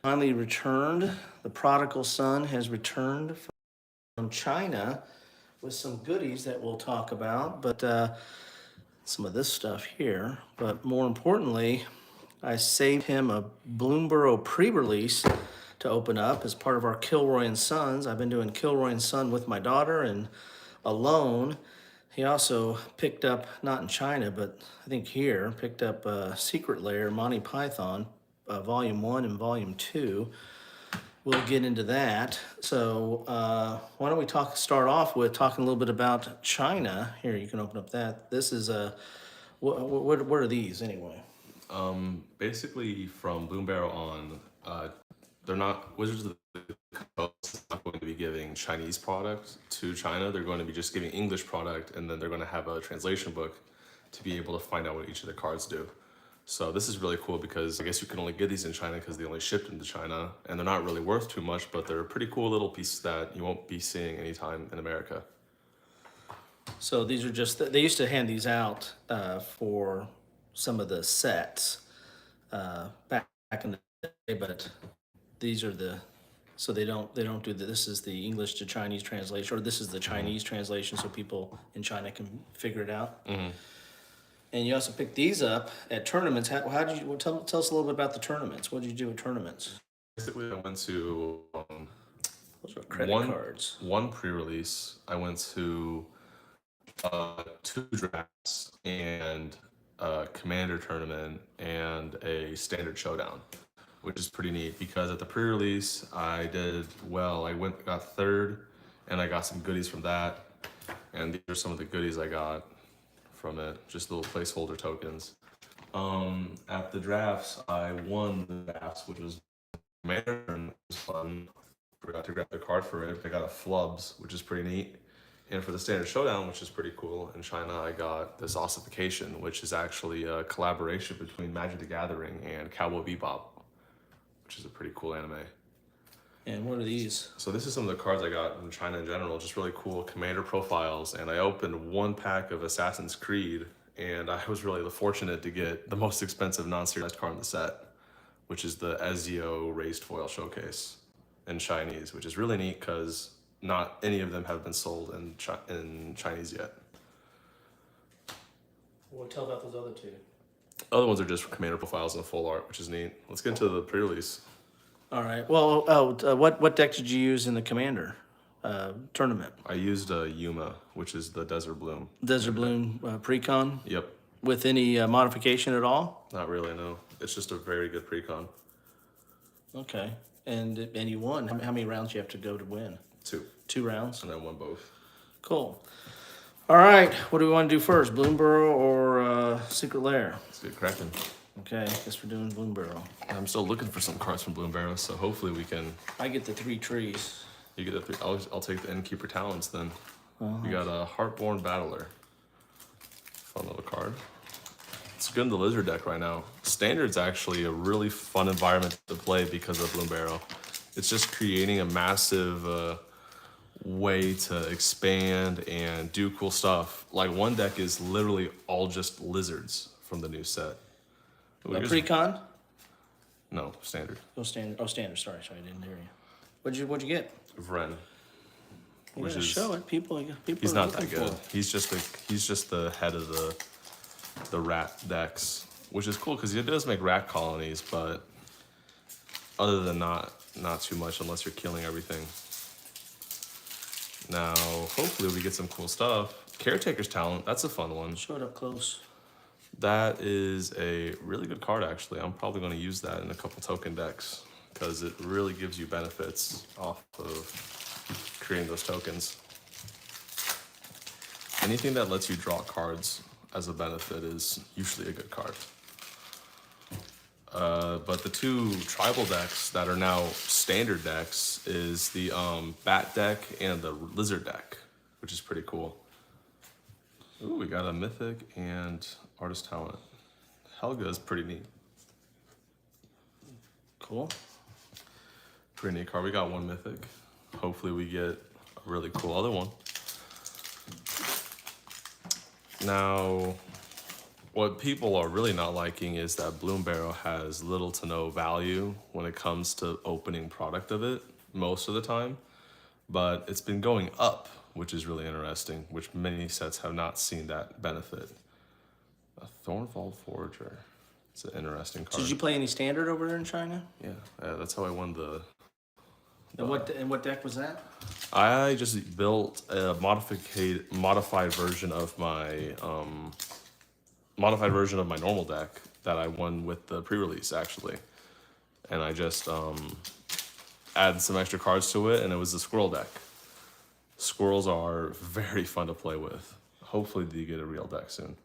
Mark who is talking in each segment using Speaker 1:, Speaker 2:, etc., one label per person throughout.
Speaker 1: finally returned. The prodigal son has returned from China with some goodies that we'll talk about, but some of this stuff here. But more importantly, I saved him a Bloomburrow pre-release to open up as part of our Kilroy and Sons. I've been doing Kilroy and Son with my daughter and alone. He also picked up, not in China, but I think here, picked up Secret Lair, Monty Python, Volume 1 and Volume 2. We'll get into that. So why don't we start off with talking a little bit about China. Here, you can open up that. This is a, what are these anyway?
Speaker 2: Basically, from Bloomburrow on, they're not Wizards of the Coast not going to be giving Chinese product to China. They're going to be just giving English product, and then they're going to have a translation book to be able to find out what each of the cards do. So this is really cool because I guess you can only get these in China because they only shipped into China, and they're not really worth too much, but they're pretty cool little pieces that you won't be seeing anytime in America.
Speaker 1: So these are just, they used to hand these out for some of the sets back in the day, but these are the, so they don't do the, this is the English to Chinese translation, or this is the Chinese translation so people in China can figure it out. And you also picked these up at tournaments. How did you, tell us a little bit about the tournaments. What did you do at tournaments?
Speaker 2: Basically, I went to
Speaker 1: Those are credit cards.
Speaker 2: one pre-release. I went to 2 drafts and a commander tournament and a standard showdown, which is pretty neat because at the pre-release I did well. I got 3rd, and I got some goodies from that. And these are some of the goodies I got from it, just little placeholder tokens. At the drafts, I won the drafts, which was commander, and it was fun. Forgot to grab the card for it. I got a Flubs, which is pretty neat. And for the standard showdown, which is pretty cool, in China, I got this Ossification, which is actually a collaboration between Magic the Gathering and Cowboy Bebop, which is a pretty cool anime.
Speaker 1: And what are these?
Speaker 2: So this is some of the cards I got from China in general, just really cool commander profiles. And I opened 1 pack of Assassin's Creed, and I was really fortunate to get the most expensive non-serialized card in the set, which is the Ezio Raised Foil Showcase in Chinese, which is really neat because not any of them have been sold in Chinese yet.
Speaker 1: Well, tell about those other 2.
Speaker 2: Other ones are just commander profiles and full art, which is neat. Let's get into the pre-release.
Speaker 1: All right. Well, what deck did you use in the commander tournament?
Speaker 2: I used a Yuma, which is the Desert Bloom.
Speaker 1: Desert Bloom Precon?
Speaker 2: Yep.
Speaker 1: With any modification at all?
Speaker 2: Not really, no. It's just a very good precon.
Speaker 1: Okay. And you won. How many rounds do you have to go to win?
Speaker 2: 2.
Speaker 1: 2 rounds?
Speaker 2: And I won both.
Speaker 1: Cool. All right. What do we want to do first? Bloomburrow or Secret Lair?
Speaker 2: Let's get cracking.
Speaker 1: Okay. Guess we're doing Bloomburrow.
Speaker 2: I'm still looking for some cards from Bloomburrow, so hopefully we can...
Speaker 1: I get the 3 trees.
Speaker 2: You get the 3... I'll take the Innkeeper Talents then. We got a Heartborn Battler. Fun little card. It's good in the Lizard deck right now. Standard's actually a really fun environment to play because of Bloomburrow. It's just creating a massive way to expand and do cool stuff. Like one deck is literally all just lizards from the new set.
Speaker 1: A Precon?
Speaker 2: No, standard.
Speaker 1: Oh, standard. Oh, standard. Sorry, I didn't hear you. What'd you get?
Speaker 2: Vren.
Speaker 1: You gotta show it. People
Speaker 2: He's
Speaker 1: are
Speaker 2: not that
Speaker 1: looking
Speaker 2: good.
Speaker 1: for it.
Speaker 2: He's just the head of the rat decks, which is cool because he does make rat colonies, but other than not too much unless you're killing everything. Now, hopefully we get some cool stuff. Caretaker's Talent, that's a fun one.
Speaker 1: Show it up close.
Speaker 2: That is a really good card, actually. I'm probably going to use that in a couple token decks because it really gives you benefits off of creating those tokens. Anything that lets you draw cards as a benefit is usually a good card. But the 2 tribal decks that are now standard decks is the Bat deck and the Lizard deck, which is pretty cool. Ooh, we got a Mythic and Artist Talent. Helga is pretty neat.
Speaker 1: Cool.
Speaker 2: Pretty neat card. We got 1 Mythic. Hopefully we get a really cool other one. Now, What people are really not liking is that Bloomburrow has little to no value when it comes to opening product of it most of the time. But it's been going up, which is really interesting, which many sets have not seen that benefit. A Thornfall Forager. It's an interesting card.
Speaker 1: Did you play any standard over there in China?
Speaker 2: Yeah, that's how I won the...
Speaker 1: And what deck was that?
Speaker 2: I just built a modified version of my normal deck that I won with the pre-release actually, and I just added some extra cards to it, and it was a squirrel deck. Squirrels are very fun to play with. Hopefully, you get a real deck soon.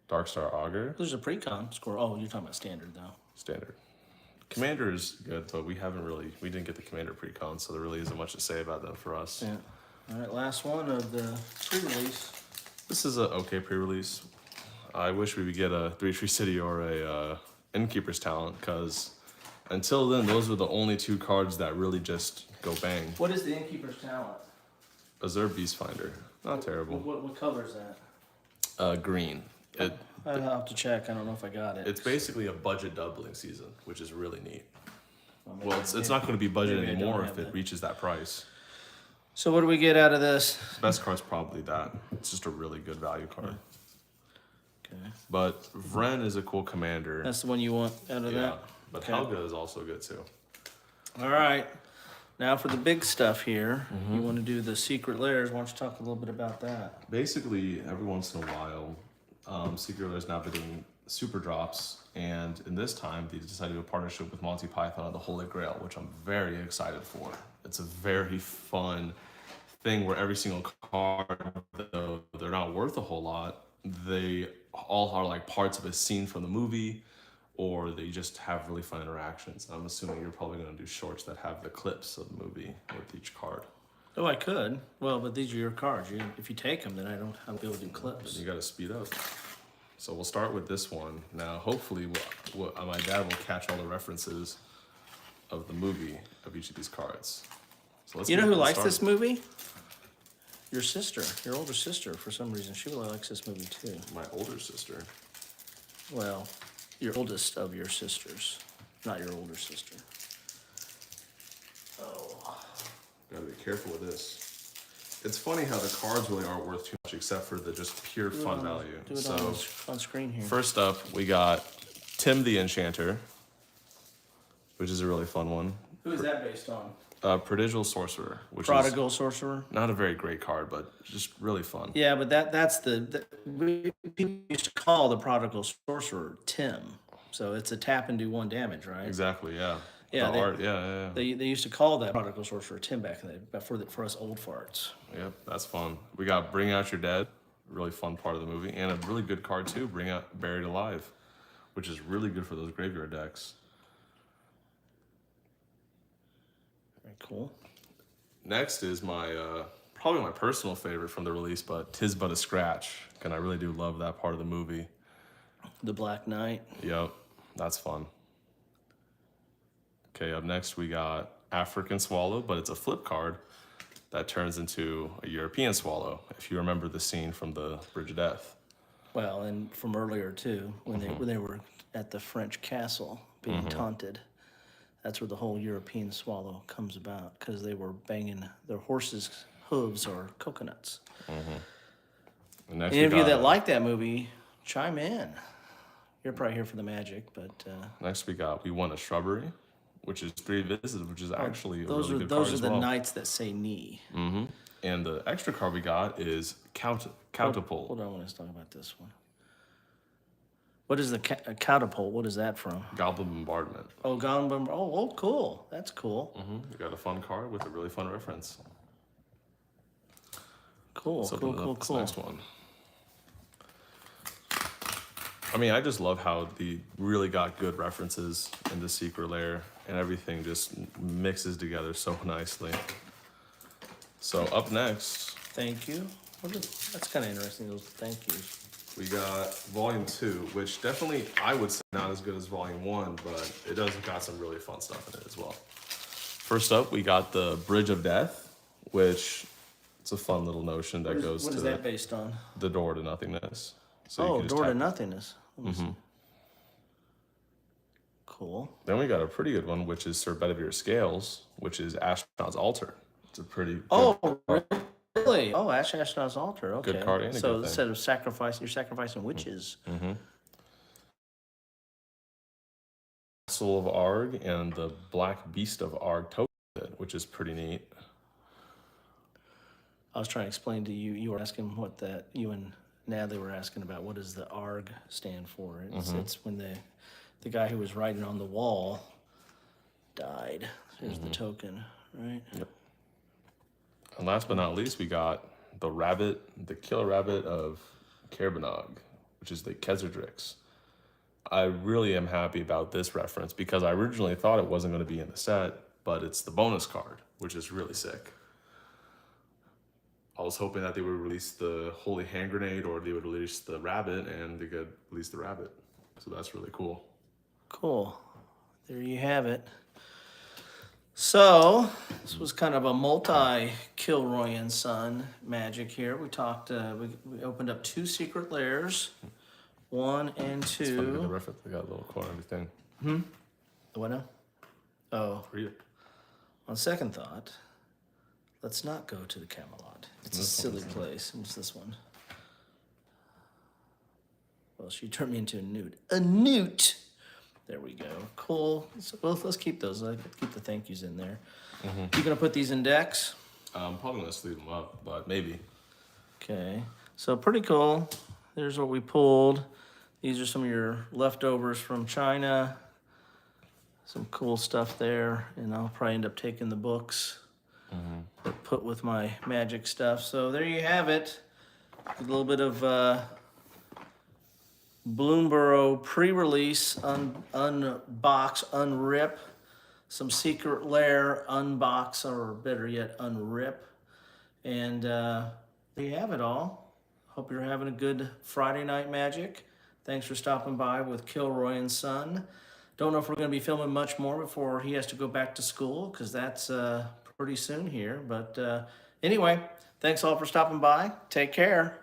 Speaker 2: Darkstar Augur.
Speaker 1: There's a pre-con score. Oh, you're talking about standard though.
Speaker 2: Standard. Commander is good, but we didn't get the Commander pre-con, so there really isn't much to say about them for us.
Speaker 1: Yeah. All right, last one of the pre-release.
Speaker 2: This is a okay pre-release. I wish we would get a 3-Tree City or a Innkeeper's Talent, because until then, those were the only two cards that really just go bang.
Speaker 1: What is the Innkeeper's Talent?
Speaker 2: Azure Beastfinder. Not terrible.
Speaker 1: What color is that?
Speaker 2: Green.
Speaker 1: I'll have to check. I don't know if I got it.
Speaker 2: It's basically a budget doubling season, which is really neat.
Speaker 1: Well,
Speaker 2: It's not going to be budget
Speaker 1: maybe I don't
Speaker 2: anymore
Speaker 1: have
Speaker 2: if it
Speaker 1: that.
Speaker 2: reaches that price.
Speaker 1: So what do we get out of this?
Speaker 2: The best card's probably that. It's just a really good value card.
Speaker 1: Okay.
Speaker 2: But Vren is a cool commander.
Speaker 1: That's the one you want out of
Speaker 2: Yeah,
Speaker 1: that?
Speaker 2: but
Speaker 1: Okay.
Speaker 2: Helga is also good too.
Speaker 1: All right. Now for the big stuff here.
Speaker 2: Mm-hmm.
Speaker 1: You want to do the Secret Lairs. Why don't you talk a little bit about that?
Speaker 2: Basically, every once in a while, Secret Lair's now been doing super drops, and in this time, they decided to do a partnership with Monty Python on the Holy Grail, which I'm very excited for. It's a very fun thing where every single card, though they're not worth a whole lot, they all are like parts of a scene from the movie, or they just have really fun interactions. I'm assuming you're probably going to do shorts that have the clips of the movie with each card.
Speaker 1: Oh, I could. Well, but these are your cards. If you take them, then I don't have to be able to do clips.
Speaker 2: You got to speed up. So we'll start with this one. Now, hopefully, my dad will catch all the references of the movie of each of these cards. So let's
Speaker 1: You know
Speaker 2: get
Speaker 1: who
Speaker 2: this
Speaker 1: likes
Speaker 2: started.
Speaker 1: this movie? Your sister. Your older sister, for some reason. She really likes this movie, too.
Speaker 2: My older sister.
Speaker 1: Well, your oldest of your sisters. Not your older sister. Oh.
Speaker 2: Gotta be careful with this. It's funny how the cards really aren't worth too much except for the just pure fun value.
Speaker 1: Do it
Speaker 2: So
Speaker 1: on screen here.
Speaker 2: first up, we got Tim the Enchanter, which is a really fun one.
Speaker 1: Who is that based on?
Speaker 2: Prodigal Sorcerer, which
Speaker 1: Prodigal Sorcerer?
Speaker 2: is not a very great card, but just really fun.
Speaker 1: Yeah, but that's people used to call the Prodigal Sorcerer Tim. So it's a tap and do 1 damage, right?
Speaker 2: Exactly, yeah.
Speaker 1: Yeah,
Speaker 2: The art, yeah.
Speaker 1: They used to call that Prodigal Sorcerer Tim back in the day, for us old farts.
Speaker 2: Yep, that's fun. We got Bring Out Your Dead, really fun part of the movie, and a really good card too, Bring Out Buried Alive, which is really good for those graveyard decks.
Speaker 1: Very cool.
Speaker 2: Next is my probably my personal favorite from the release, but Tis But a Scratch, and I really do love that part of the movie.
Speaker 1: The Black Knight.
Speaker 2: Yep, that's fun. Okay, up next we got African Swallow, but it's a flip card that turns into a European Swallow, if you remember the scene from the Bridge of Death.
Speaker 1: Well, and from earlier too, when they were at the French castle being taunted. That's where the whole European swallow comes about, because they were banging their horses' hooves or coconuts.
Speaker 2: And next
Speaker 1: Any
Speaker 2: we
Speaker 1: of you
Speaker 2: got,
Speaker 1: that like that movie, chime in. You're probably here for the magic, but
Speaker 2: next we won a Shrubbery, which is 3 visits, which is actually a
Speaker 1: those
Speaker 2: really
Speaker 1: are
Speaker 2: good card
Speaker 1: those are
Speaker 2: as
Speaker 1: the
Speaker 2: well.
Speaker 1: knights that say knee.
Speaker 2: And the extra card we got is Counterpult.
Speaker 1: Hold on, I want to talk about this one. What is the catapult? What is that from?
Speaker 2: Goblin Bombardment.
Speaker 1: Oh, Goblin. Oh, cool. That's cool.
Speaker 2: We got a fun card with a really fun reference.
Speaker 1: Cool,
Speaker 2: Let's open it up, this
Speaker 1: cool.
Speaker 2: next one. I mean, I just love how they really got good references in the Secret Lair, and everything just mixes together so nicely. So up next,
Speaker 1: Thank you. That's kind of interesting, those thank yous.
Speaker 2: we got Volume 2, which definitely, I would say, not as good as Volume 1, but it does got some really fun stuff in it as well. First up, we got the Bridge of Death, which it's a fun little notion that goes
Speaker 1: What
Speaker 2: to
Speaker 1: is that based on?
Speaker 2: the door to nothingness. So you
Speaker 1: Oh,
Speaker 2: can just
Speaker 1: Door to
Speaker 2: tap.
Speaker 1: Nothingness. Let me see. Cool.
Speaker 2: Then we got a pretty good one, which is Sir Bedivere Scales, which is Astronaut's Altar. It's a pretty good
Speaker 1: Oh,
Speaker 2: card.
Speaker 1: really? Oh, Ashnod's Altar. Okay.
Speaker 2: Good card and a
Speaker 1: So
Speaker 2: good thing.
Speaker 1: instead of sacrificing, you're sacrificing witches.
Speaker 2: Soul of Arg and the Black Beast of Arg token, which is pretty neat.
Speaker 1: I was trying to explain to you. You were asking what that. You and Natalie were asking about. What does the ARG stand for? It's when the guy who was writing on the wall died. Here's the token, right?
Speaker 2: Yep. And last but not least, we got the rabbit, the killer rabbit of Kerbanog, which is the Kezardrix. I really am happy about this reference because I originally thought it wasn't going to be in the set, but it's the bonus card, which is really sick. I was hoping that they would release the Holy Hand Grenade or they would release the rabbit, and they could release the rabbit. So that's really cool.
Speaker 1: Cool. There you have it. So this was kind of a multi-Kilroy Son magic here. We talked. We opened up 2 Secret Lairs, 1 and 2.
Speaker 2: It's funny, the reference, they got a little quote and everything.
Speaker 1: What now? Oh,
Speaker 2: Read it.
Speaker 1: on second thought, let's not go to the Camelot. It's a silly place. What's this one? Well, she turned me into a newt. A newt! There we go. Cool. So, well, let's keep those. Keep the thank yous in there. You gonna put these in decks?
Speaker 2: I'm probably going to sleeve them up, but maybe.
Speaker 1: Okay. So pretty cool. There's what we pulled. These are some of your leftovers from China. Some cool stuff there. And I'll probably end up taking the books. Or put with my magic stuff. So there you have it. A little bit of Bloomburrow pre-release, unbox, unrip. Some Secret Lair unbox, or better yet, unrip. And there you have it all. Hope you're having a good Friday night magic. Thanks for stopping by with Kilroy Son. Don't know if we're going to be filming much more before he has to go back to school, because that's pretty soon here. But anyway, thanks all for stopping by. Take care.